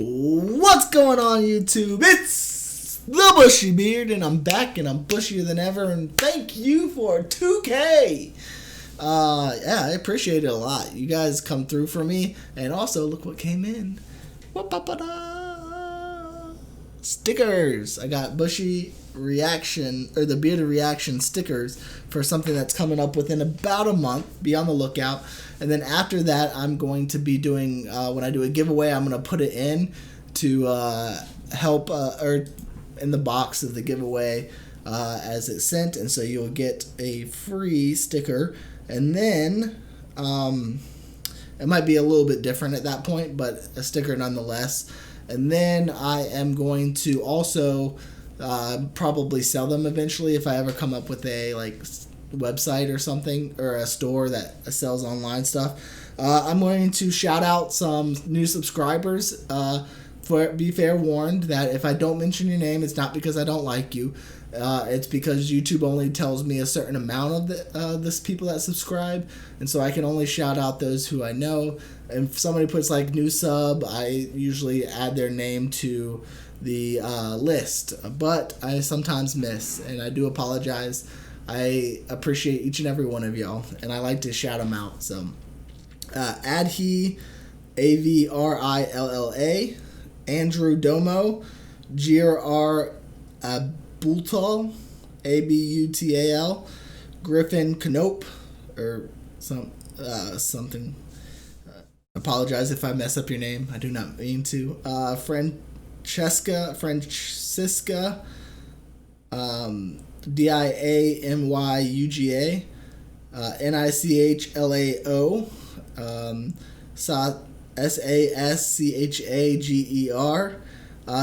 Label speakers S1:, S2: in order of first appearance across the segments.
S1: What's going on, YouTube? It's the Bushy Beard, and I'm back, and I'm bushier than ever. And thank you for 2K. Yeah, I appreciate it a lot. You guys come through for me, and also look what came in. Stickers. I got Bushy Reaction or the Bearded Reaction stickers for something that's coming up within about a month. Be on the lookout. And then after that, I'm going to be doing when I do a giveaway, I'm going to put it in to help or in the box of the giveaway as it's sent, and so you'll get a free sticker. And then it might be a little bit different at that point, but a sticker nonetheless. And then I am going to also probably sell them eventually if I ever come up with a website or something, or a store that sells online stuff. I'm going to shout out some new subscribers. Be fair warned that if I don't mention your name, it's not because I don't like you. It's because YouTube only tells me a certain amount of the people that subscribe, and so I can only shout out those who I know. And if somebody puts like new sub, I usually add their name to the list, but I sometimes miss, and I do apologize. I appreciate each and every one of y'all, and I like to shout them out. So Adhi, Avrilla, Andrew Domo, Gr Abuttal, Abutal, Griffin Knope, or something. Apologize if I mess up your name. I do not mean to. Francisca, Diamyuga, Nichlao, Saschager,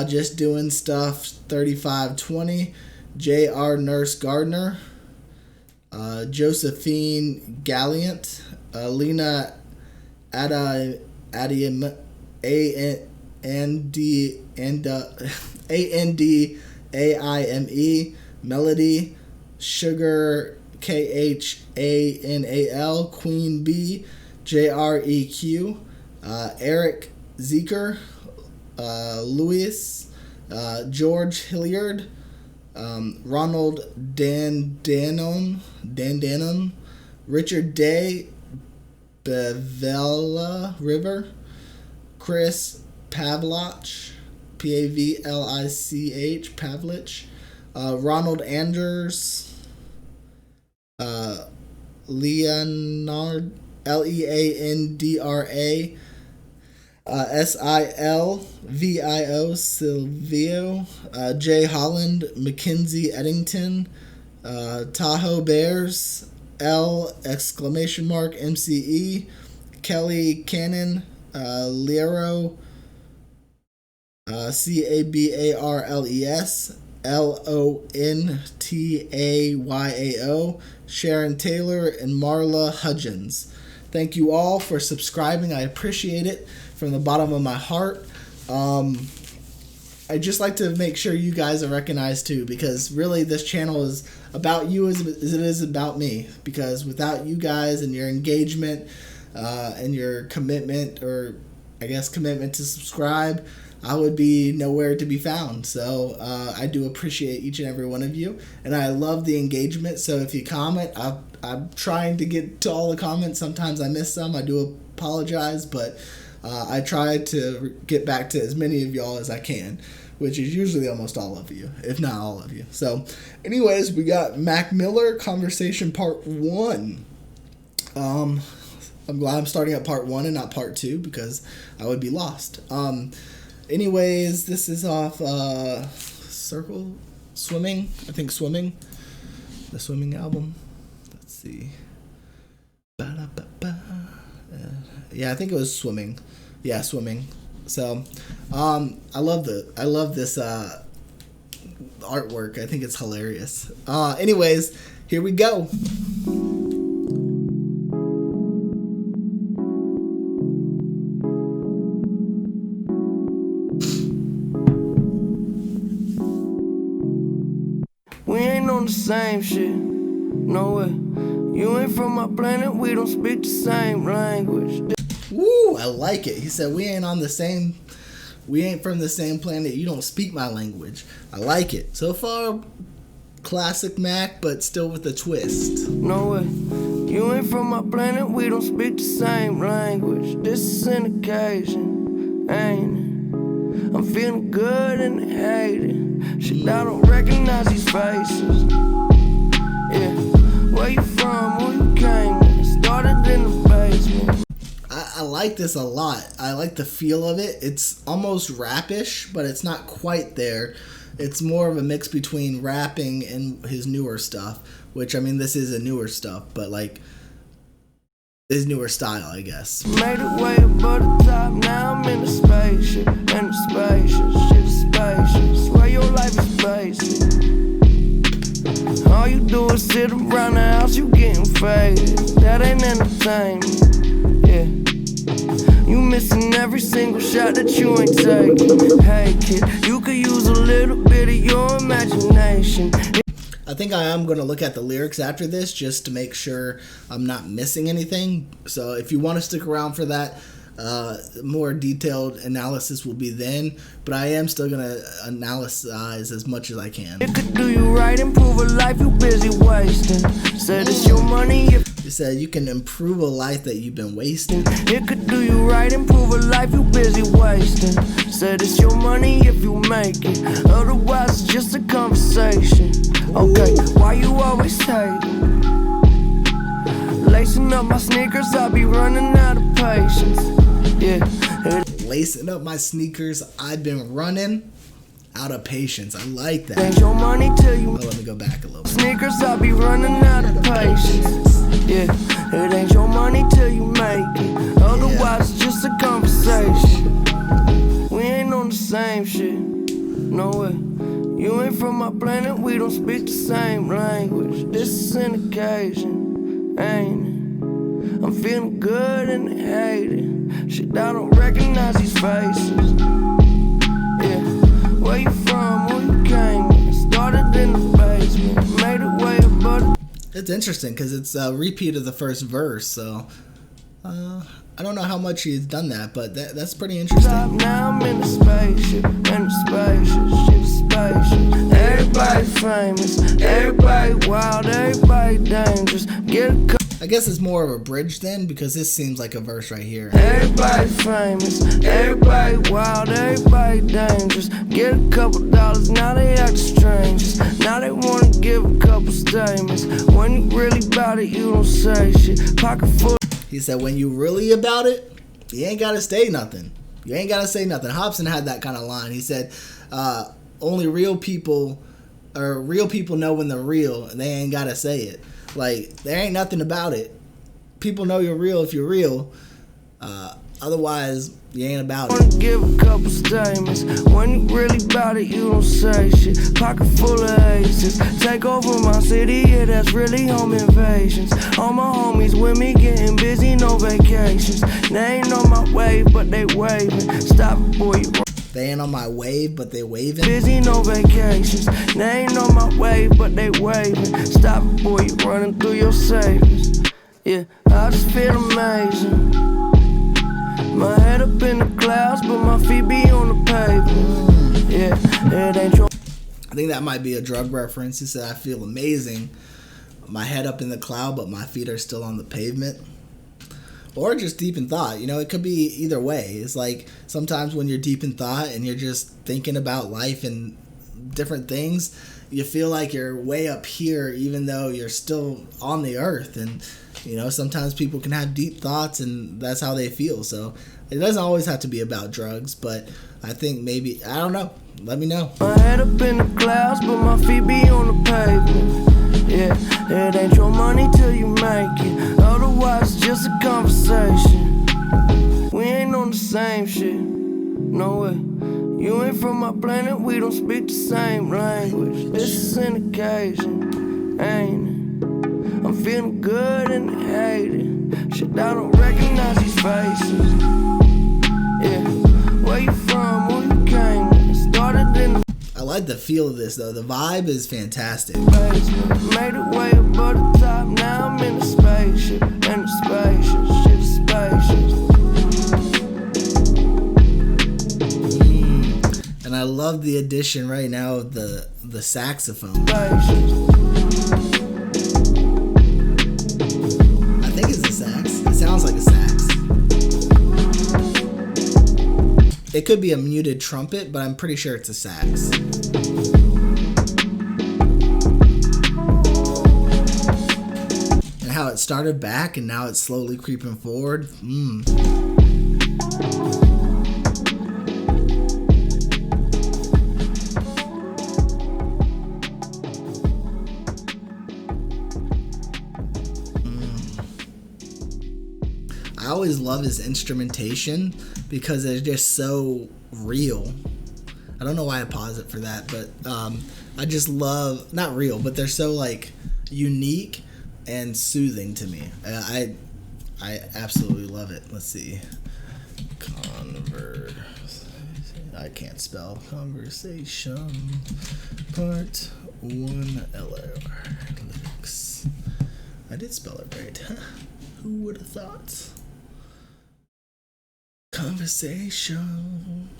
S1: just doing stuff 3520, J.R. Nurse Gardner, Josephine Galliant, Lena Adiem, Andaime, Melody, Sugar, Khanal, Queen B, JREQ, Eric Zeker, Louis, George Hilliard, Ronald Dandanon, Richard Day, Bevella River, Chris Pavlich, Pavlich, Pavlich, Ronald Anders, Leonard, Leandra, Silvio, Silvio, Jay Holland, Mackenzie Eddington, Tahoe Bears, MCE, Kelly Cannon, Lero, Cabarles, Lontayao, Sharon Taylor, and Marla Hudgens. Thank you all for subscribing. I appreciate it from the bottom of my heart. I just like to make sure you guys are recognized too, because really this channel is about you as it is about me. Because without you guys and your engagement and your commitment, or I guess commitment to subscribe, I would be nowhere to be found. So I do appreciate each and every one of you, and I love the engagement. So if you comment, I'm trying to get to all the comments. Sometimes I miss some. I do apologize, but I try to get back to as many of y'all as I can, which is usually almost all of you, if not all of you. So anyways, we got Mac Miller Conversation Part 1. I'm glad I'm starting at Part 1 and not Part 2, because I would be lost. Anyways, this is off Circle Swimming. I think Swimming. The Swimming album. Let's see. Yeah, I think it was Swimming. Yeah, Swimming. So, I love this artwork. I think it's hilarious. Anyways, here we go.
S2: We ain't on the same shit, no way. You ain't from my planet, we don't speak the same language.
S1: Woo, I like it. He said we ain't on the same We ain't from the same planet. You don't speak my language. I like it. So far, classic Mac, but still with a twist.
S2: No way. You ain't from my planet, we don't speak the same language. This is an occasion, ain't it? I'm feeling good and hating. Shit, I don't recognize these faces. Yeah, where you from, who you came with? Started in the basement.
S1: I like this a lot. I like the feel of it. It's almost rapish, but it's not quite there. It's more of a mix between rapping and his newer stuff, which, I mean, this is a newer stuff, but like his newer style, I guess.
S2: Made it way above the top, now I'm in the spaceship. In the spaceship, shit is spacious. Swear your life is basic. All you do is sit around the house, you getting faded. That ain't entertainment, yeah. You missing every single shot that you ain't taking. Hey kid, you could use a little bit of your imagination.
S1: I think I am going to look at the lyrics after this just to make sure I'm not missing anything. So if you want to stick around for that, more detailed analysis will be then. But I am still going to analyze as much as I can.
S2: It could do you right, improve a life you busy wasting. Said it's your money if
S1: You said you can improve a life that you've been wasting.
S2: it could do you right, improve a life you busy wasting. Said it's your money if you make it. Otherwise it's just a conversation. Okay, why you always hating? Lacing up my sneakers, I'll be running out of patience. Yeah,
S1: Lacing up my sneakers, I've been running out of patience. I like
S2: it
S1: that.
S2: ain't your money till you
S1: Oh, let me go back a little bit.
S2: sneakers, I'll be running out of patience. Yeah, it ain't your money till you make it. Otherwise it's just a conversation. We ain't on the same shit, no way. You ain't from my planet, we don't speak the same language. This is an occasion, ain't it? I'm feeling good and hating. Shit, I don't recognize these faces. Yeah, where you from, who you came with? Started in the basement, made it way above the
S1: It's interesting because it's a repeat of the first verse, so I don't know how much he's done that, but that's pretty interesting.
S2: top. Now I'm in the spaceship, in the spaceship, shit is spacious. Everybody famous, everybody wild, everybody dangerous. Get a cup.
S1: I guess it's more of a bridge then, because this seems like a verse right here.
S2: Everybody famous, everybody wild, everybody dangerous. Get a couple dollars, now they act strangers. Now they wanna give a couple statements. When you really about it, you don't say shit. Pocket full.
S1: He said, when you really about it, you ain't gotta say nothing. You ain't gotta say nothing. Hobson had that kind of line. He said, only real people know when they're real, and they ain't gotta say it. Like, there ain't nothing about it. People know you're real if you're real. Otherwise, you ain't about
S2: Wanna
S1: it.
S2: give a couple statements. When you really about it, you don't say shit. Pocket full of aces. Take over my city, yeah, that's really home invasions. All my homies with me getting busy, no vacations. They ain't on my wave, but they waving. Stop it, boy, you
S1: They ain't on my wave, but they waving.
S2: busy, no vacations. They ain't on my wave, but they waving. Stop it, boy, you running through your savings. Yeah, I just feel amazing. My head up in the clouds, but my feet be on the pavement. Yeah, it ain't your.
S1: I think that might be a drug reference. He said, I feel amazing. My head up in the cloud, but my feet are still on the pavement. Or just deep in thought. You know, it could be either way. It's like sometimes when you're deep in thought and you're just thinking about life and different things, you feel like you're way up here even though you're still on the earth. And, you know, sometimes people can have deep thoughts and that's how they feel. So it doesn't always have to be about drugs, but I think maybe, I don't know. Let me know.
S2: My head up in the clouds, but my feet be on the pavement. Yeah, it ain't your money till you make it. Otherwise, it's just a conversation. We ain't on the same shit, no way. You ain't from my planet, we don't speak the same language. This is an occasion, ain't it? I'm feeling good and hated. Shit, I don't recognize these faces. Yeah, where you from, who you came with? Started in the
S1: I like the feel of this though. The vibe is fantastic.
S2: basement. Made it way above the top, now I'm in the spaceship. In the spaceship, shit is spacious.
S1: I love the addition right now of the saxophone. I think it's a sax. It sounds like a sax. It could be a muted trumpet, but I'm pretty sure it's a sax. And how it started back and now it's slowly creeping forward. I always love his instrumentation because it's just so real. I don't know why I pause it for that, but I just love, not real, but they're so like unique and soothing to me. I absolutely love it. Let's see. I can't spell. Conversation Part 1 LR lyrics. I did spell it right. Who would have thought? Conversation.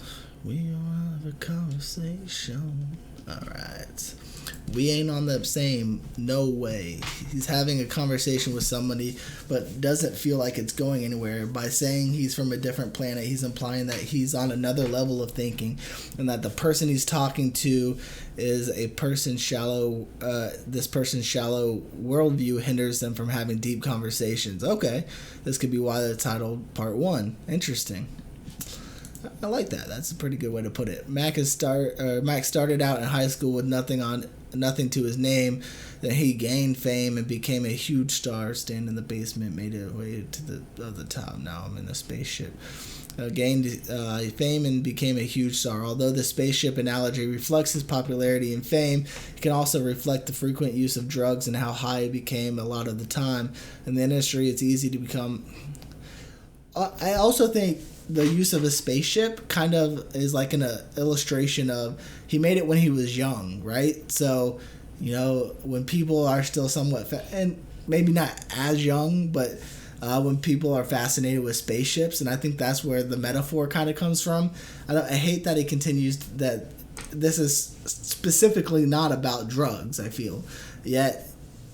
S1: We all have a conversation. Alright. We ain't on the same. No way. He's having a conversation with somebody, but doesn't feel like it's going anywhere. By saying he's from a different planet, he's implying that he's on another level of thinking, and that the person he's talking to is a person shallow. This person's shallow worldview hinders them from having deep conversations. Okay, this could be why they're titled Part 1. Interesting. I like that. That's a pretty good way to put it. Mac started out in high school with nothing to his name. Then he gained fame and became a huge star. Staying in the basement, made it way to the top. Now I'm in a spaceship. Gained fame and became a huge star. Although the spaceship analogy reflects his popularity and fame, it can also reflect the frequent use of drugs and how high it became a lot of the time. In the industry, it's easy to become... I also think the use of a spaceship kind of is like an illustration of he made it when he was young, right? So, you know, when people are still somewhat and maybe not as young, but when people are fascinated with spaceships, and I think that's where the metaphor kind of comes from. I hate that he continues that this is specifically not about drugs, I feel, yet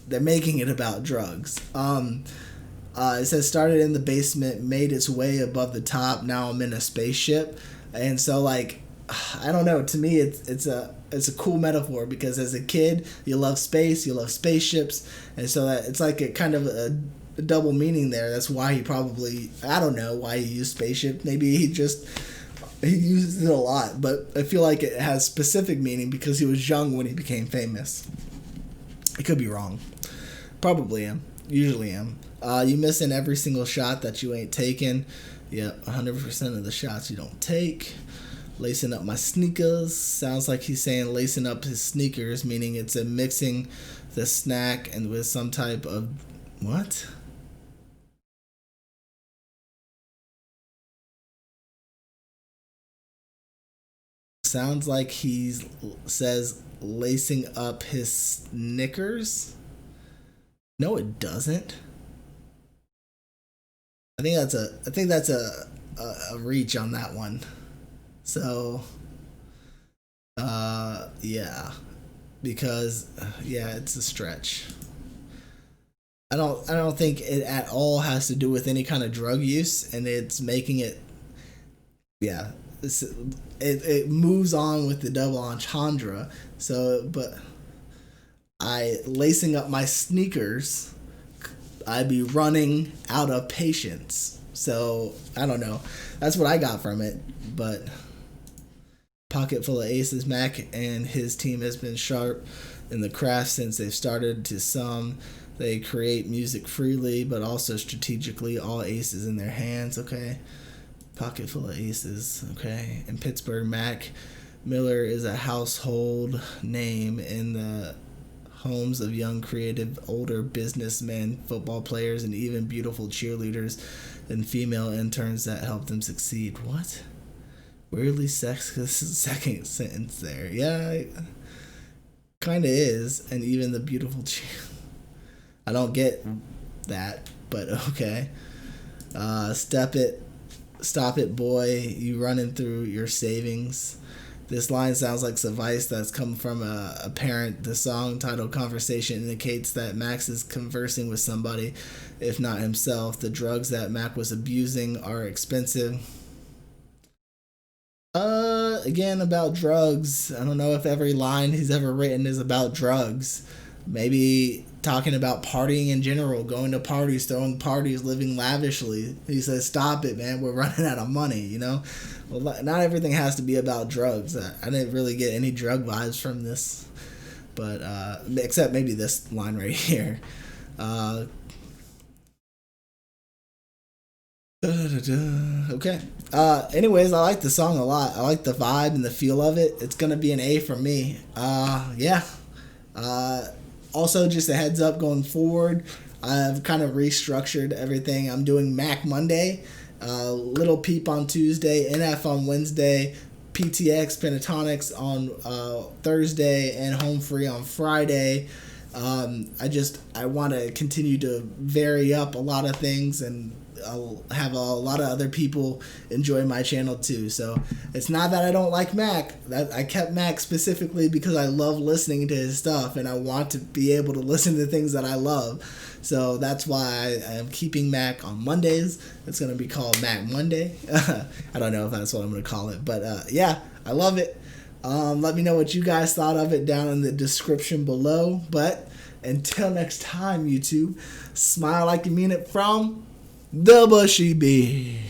S1: they're making it about drugs. It says started in the basement, made its way above the top. Now I'm in a spaceship, and so like, I don't know. To me, it's a cool metaphor because as a kid you love space, you love spaceships, and so that it's like a kind of a double meaning there. That's why he probably, I don't know why he used spaceship. Maybe he uses it a lot, but I feel like it has specific meaning because he was young when he became famous. I could be wrong. Probably am. Usually am. You missing every single shot that you ain't taking. Yep, 100% of the shots you don't take. Lacing up my sneakers. Sounds like he's saying lacing up his sneakers, meaning it's a mixing the snack and with some type of... What? Sounds like he says lacing up his Snickers. No, it doesn't. I think that's a reach on that one. So, yeah, because it's a stretch. I don't think it at all has to do with any kind of drug use, and it's making it. Yeah, it moves on with the double entendre. So, but I lacing up my sneakers. I'd be running out of patience. So, I don't know. That's what I got from it. But pocket full of aces, Mac and his team has been sharp in the craft since they've started. To some, they create music freely, but also strategically. All aces in their hands, okay? Pocket full of aces, okay? In Pittsburgh, Mac Miller is a household name in the homes of young, creative, older businessmen, football players, and even beautiful cheerleaders and female interns that help them succeed. What? Weirdly sexist second sentence there. Yeah, kind of is. And even the beautiful I don't get that, but okay. Stop it, boy. You running through your savings. This line sounds like advice that's come from a parent. The song titled Conversation indicates that Max is conversing with somebody, if not himself. The drugs that Mac was abusing are expensive. Again, about drugs. I don't know if every line he's ever written is about drugs. Maybe talking about partying in general, going to parties, throwing parties, living lavishly. He says, stop it, man. We're running out of money, you know? Well, not everything has to be about drugs. I didn't really get any drug vibes from this. But, except maybe this line right here. Okay. Anyways, I like the song a lot. I like the vibe and the feel of it. It's gonna be an A for me. Yeah. Also, just a heads up going forward, I've kind of restructured everything. I'm doing Mac Monday, Little Peep on Tuesday, NF on Wednesday, PTX Pentatonics on Thursday, and Home Free on Friday. I want to continue to vary up a lot of things, and I'll have a lot of other people enjoy my channel too. So it's not that I don't like Mac. I kept Mac specifically because I love listening to his stuff, and I want to be able to listen to things that I love. So that's why I am keeping Mac on Mondays. It's going to be called Mac Monday. I don't know if that's what I'm going to call it, but yeah, I love it. Let me know what you guys thought of it down in the description below. But until next time, YouTube, smile like you mean it from the Bushy Beard.